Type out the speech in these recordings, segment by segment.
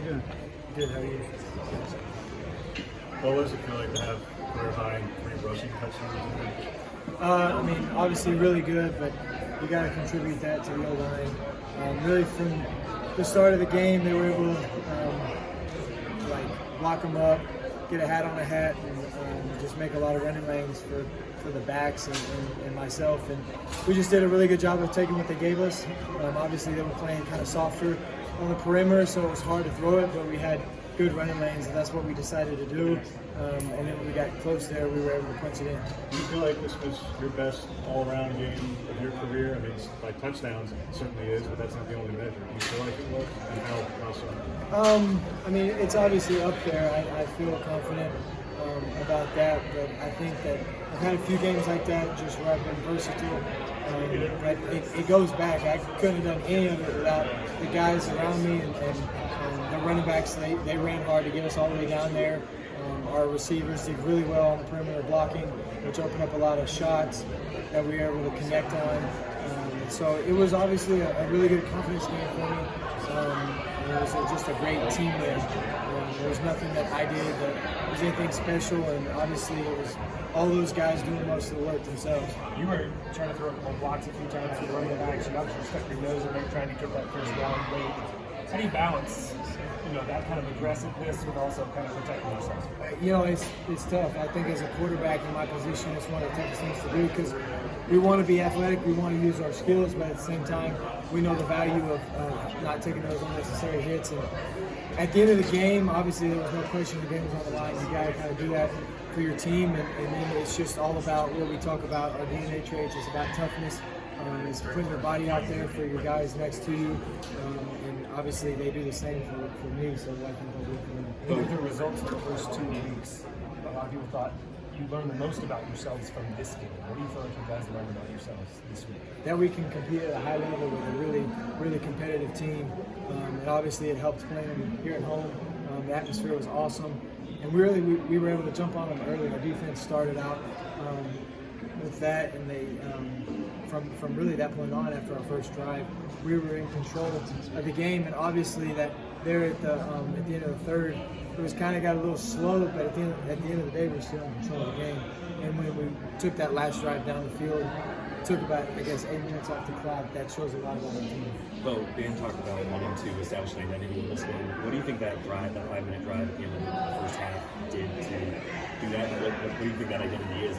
doing? Good, how are you? What does it feel like to have career high 3 rushing touchdowns? Obviously really good, but you got to contribute that to the O-line. Really from the start of the game, they were able to lock them up, get a hat on a hat, and just make a lot of running lanes for the backs and myself. And we just did a really good job of taking what they gave us. Obviously, they were playing kind of softer on the perimeter, so it was hard to throw it, but we had good running lanes, and that's what we decided to do. And then when we got close there, we were able to punch it in. Do you feel like this was your best all-around game of your career? I mean, by touchdowns, it certainly is, but that's not the only measure. Do you feel like it was? And how so? It's obviously up there. I feel confident about that, but I think that I've had a few games like that just where I've been versatile. But it goes back. I couldn't have done any of it without the guys around me and the running backs. They ran hard to get us all the way down there. Our receivers did really well on the perimeter blocking, which opened up a lot of shots that we were able to connect on. So it was obviously a really good confidence game for me. It was just a great team win. There was nothing that I did that was anything special, and obviously it was all those guys doing most of the work themselves. You were trying to throw a couple blocks a few times with running backs. You obviously stuck your nose in there trying to get that first down late. How do you balance, that kind of aggressiveness with also kind of protecting yourself? It's tough. I think as a quarterback in my position, it's one of the toughest things to do because we want to be athletic, we want to use our skills, but at the same time, we know the value of not taking those unnecessary hits. And at the end of the game, obviously there was no question the game was on the line. You got to kind of do that for your team, and then it's just all about what we talk about, our DNA traits. It's about toughness. It's putting your body out there for your guys next to you, and obviously they do the same for me, so I think they'll do it for them. What were the results of the first 2 weeks? A lot of people thought you learned the most about yourselves from this game. What do you feel like you guys learned about yourselves this week? That we can compete at a high level with a really, really competitive team, and obviously it helped playing here at home. The atmosphere was awesome, and we were able to jump on them early. Our defense started out with that, and they from really that point on, after our first drive, we were in control of the game. And obviously that there at the end of the third, it was kind of got a little slow, but at the end of the day, we were still in control of the game. And when we took that last drive down the field, it took about 8 minutes off the clock. That shows a lot about our team. Well, Dan talked about wanting to establish an identity in this game. What do you think that 5-minute drive at the end of the first half did to do that? What do you think that identity is?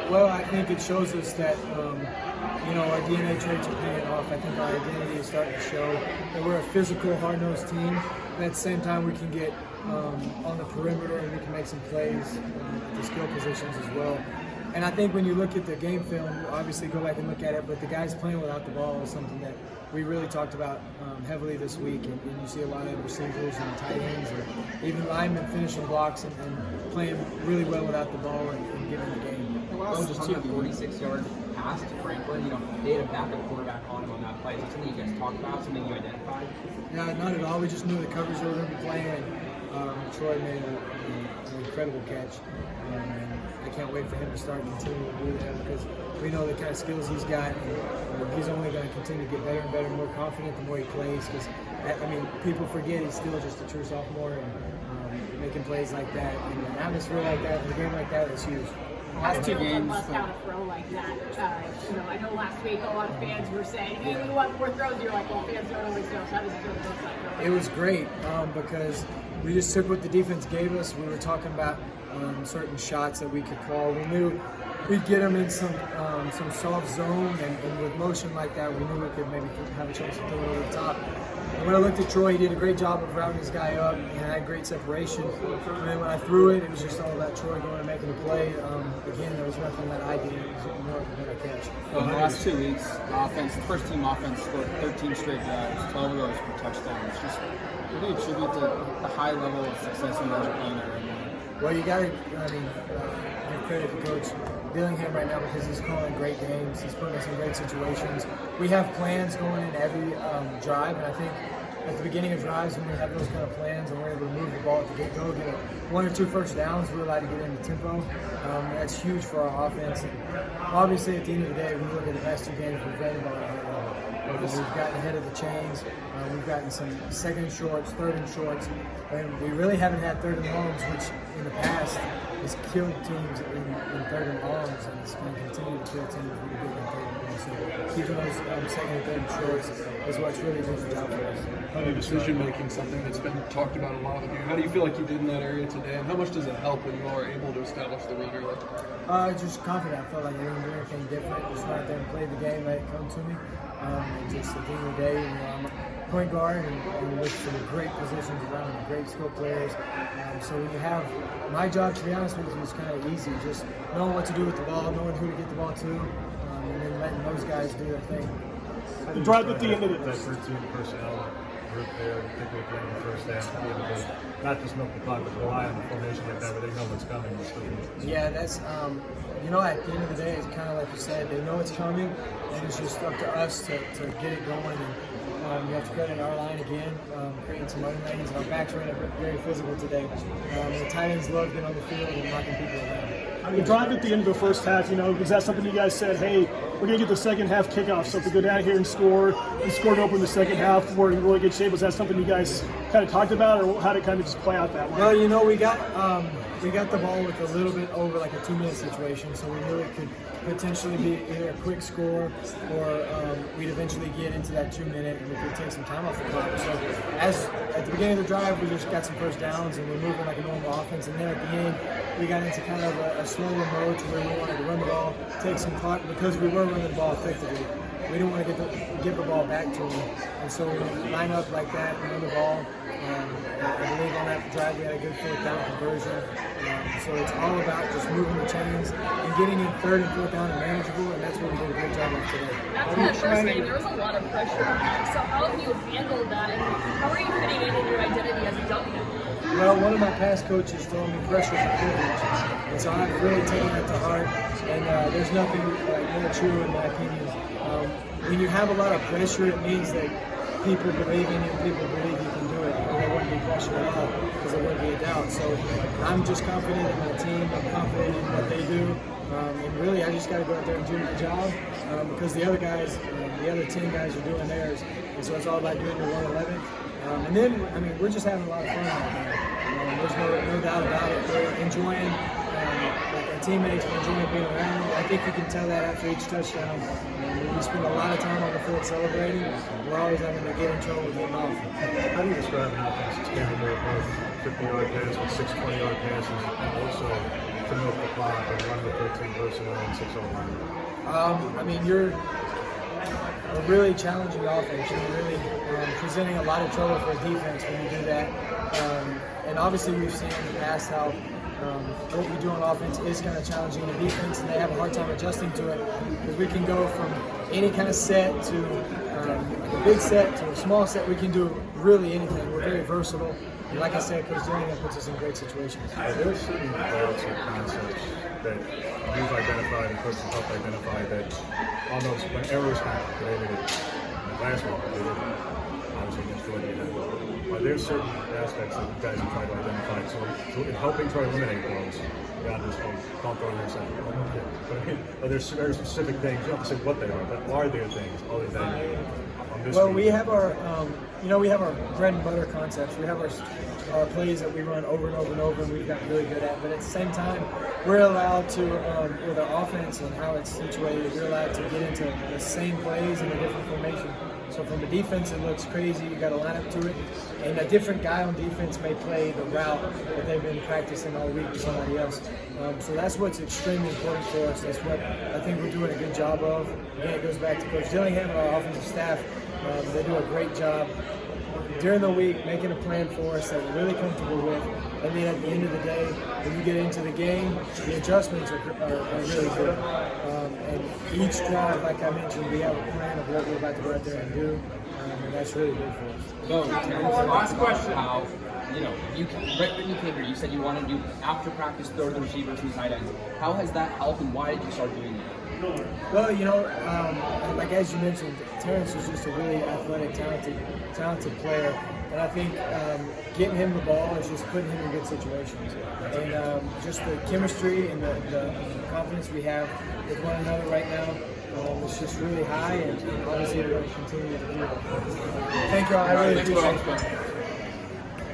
Well, I think it shows us that our DNA traits are paying off. I think our identity is starting to show that we're a physical, hard-nosed team. And at the same time, we can get on the perimeter and we can make some plays at the skill positions as well. And I think when you look at the game film, obviously go back and look at it, but the guys playing without the ball is something that we really talked about heavily this week. And you see a lot of receivers and tight ends and even linemen finishing blocks and playing really well without the ball and getting the game. The last just 46-yard pass to Franklin, they had a backup quarterback on him on that play. Is that something you guys talked about, something you identified? No, not at all. We just knew the coverage they were going to be playing. Troy made an incredible catch. And I can't wait for him to start continuing to do that because we know the kind of skills he's got. And he's only going to continue to get better and better, more confident the more he plays. Because people forget he's still just a true sophomore, and making plays like that, and an atmosphere like that, and a game like that is huge. Last 2 games. Left out a throw like that. I know last week a lot of fans were saying, "Hey, we want more throws." You're like, "Well, fans don't always know." So how does it feel to both sides? It was great because we just took what the defense gave us. We were talking about certain shots that we could call. We knew we'd get them in some soft zone, and with motion like that, we knew we could maybe have a chance to throw it over the top. And when I looked at Troy, he did a great job of routing his guy up and had great separation. And then when I threw it, it was just all about Troy going and making a play. Again, there was nothing that I did. It was more of a better catch. Well, in the last 2 weeks, the first team offense scored 13 straight drives, 12 of those for touchdowns. Just what do you attribute to the high level of success you guys are playing at right now? Well, you got to give credit to Coach Dillingham right now because he's calling great games. He's putting us in great situations. We have plans going in every drive, and I think at the beginning of drives when we have those kind of plans and we're able to move the ball at the get-go, get 1 or 2 first downs, we're allowed to get into tempo. That's huge for our offense. And obviously, at the end of the day, we look at the past 2 games, we've played about at a high level. We've gotten ahead of the chains. We've gotten some second and shorts, third and shorts, and we really haven't had third and longs, which in the past has killed teams in third and longs, and it's going to continue to kill teams with a big third and longs. So keeping those second and third and shorts is what's really doing the job for us. Decision making, something that's been talked about a lot with you. How do you feel like you did in that area today, and how much does it help when you are able to establish the run early? Just confident. I felt like I didn't do anything different. Just went out there and played the game, let it come to me. And just at the end of the day, I'm a point guard and with some great positions around me, great skill players. So when you have my job, to be honest with you, is kind of easy. Just knowing what to do with the ball, knowing who to get the ball to, and then letting those guys do their thing. The drive at the end of it. That 13 personnel group there, particularly at the end of the first half, to be able to not just milk the clock, but rely on the formation like that, where they know what's coming. Yeah, that's at the end of the day, it's kind of like you said, they know it's coming, and it's just up to us to get it going. And you have to credit our line again, creating some running lanes. Our backs ran very physical today. The tight ends love getting on the field and knocking people around. The drive at the end of the first half, was that something you guys said, hey, we're going to get the second half kickoff, so if we go down here and score to open the second half, we're in really good shape? Was that something you guys kind of talked about, or how did it kind of just play out that way? Well, we got the ball with a little bit over like a 2-minute situation, so we knew it could potentially be either a quick score or we'd eventually get into that 2-minute and we could take some time off the clock. So at the beginning of the drive, we just got some first downs and we're moving like a normal offense, and then at the end, we got into kind of a slower mode where we wanted to run the ball, take some clock, because we were running the ball effectively. We didn't want to give the ball back to them, and so we line up like that and run the ball. I believe on that drive we had a good fourth down conversion. So it's all about just moving the chains and getting in third and fourth down and manageable, and that's what we did a great job of today. After that first game, there was a lot of pressure on you. So how have you handled that, and how are you fitting in your identity as a W? Well, one of my past coaches told me pressure is a privilege, and so I've really taken that to heart. And there's nothing more true in my opinion. When you have a lot of pressure, it means that people believe in you, people believe you can do it, or there wouldn't be pressure at all, because there wouldn't be a doubt. So I'm just confident in my team, I'm confident in what they do, and really I just got to go out there and do my job, because the other guys, the other 10 guys are doing theirs, and so it's all about doing your 111. And then, we're just having a lot of fun right now. There's no doubt about it. We're enjoying, our teammates, we're enjoying being around. I think you can tell that after each touchdown. We spend a lot of time on the field celebrating. We're always having to get in trouble with getting off. How do you describe an offense that's capable of both 50-yard passes with 6 20-yard passes, and also to milk the clock and run the 13 personnel and 6 line? You're a really challenging offense. You're really presenting a lot of trouble for a defense when you do that. And obviously we've seen in the past how what we do on offense is kind of challenging the defense, and they have a hard time adjusting to it, because we can go from any kind of set to a big set to a small set. We can do really anything. We're very versatile. And like I said, Coach Dillingham puts us in great situations. There are certain thoughts or concepts that you've identified and coaches helped identify that almost when errors happen, created in basketball, obviously against Jordan. Are there certain aspects that you guys have tried to identify so in helping try to eliminate those? Beyond just don't throw yourself. But are there very specific things? You don't have to say what they are, but are there things other than on this? Well, we have our, we have our bread and butter concepts. We have our plays that we run over and over and over, and we've gotten really good at. But at the same time, we're allowed to, with our offense and how it's situated, we're allowed to get into the same plays in a different formation. So from the defense, it looks crazy. You got to line up to it, and a different guy on defense may play the route that they've been practicing all week to somebody else. So that's what's extremely important for us. That's what I think we're doing a good job of. Again, it goes back to Coach Dillingham and our offensive staff. They do a great job during the week making a plan for us that we're really comfortable with. And then at the end of the day, when you get into the game, the adjustments are really good. And each drive, like I mentioned, we have a plan of what we're about to go out there and do, and that's really good for us. So, last question. How, right when you came here, you said you wanted to do after practice throw to the receivers and tight ends. How has that helped, and why did you start doing that? Well, like as you mentioned, Terrence is just a really athletic, talented player, and I think getting him the ball is just putting him in good situations, and just the chemistry and the confidence we have with one another right now. It's just really high, and obviously we're going to continue to do it. Thank you all. I really appreciate it.